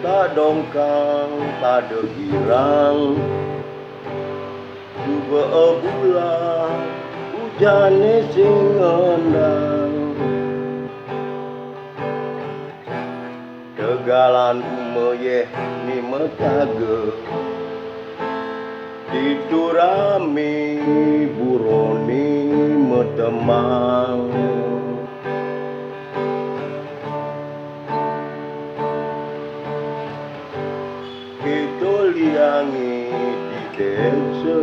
tak dongkang pada girang cuba bulan hujane sing ngendang tegalan umeyeh ni metaga diturami buroni metemang kita liangi di desa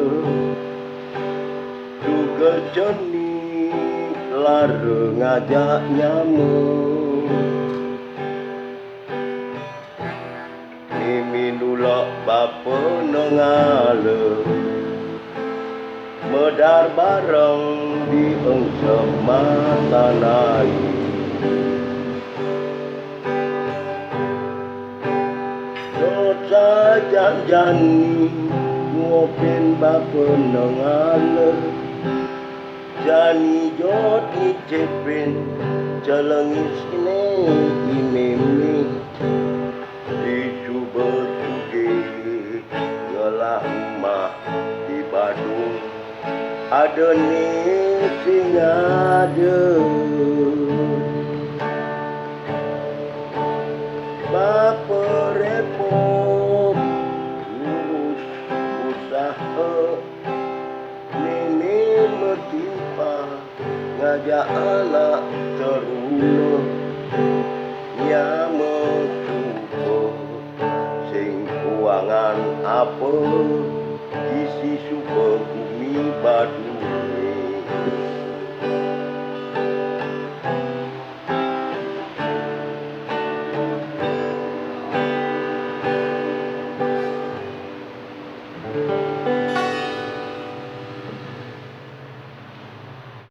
juga jeni lara ngajak nyamuk mimi nulak bapa nengala medar bareng di engsemata naik dosa janjani ngopin bapa nengala jani jod icepin celengis ini imimi dicuba juga ngelah mah di Badung ada ni sing ada bapa repot urus usaha nenek metimpa ngajak anak terulur nyama cuba sing kuangan apa isi super bumi Badung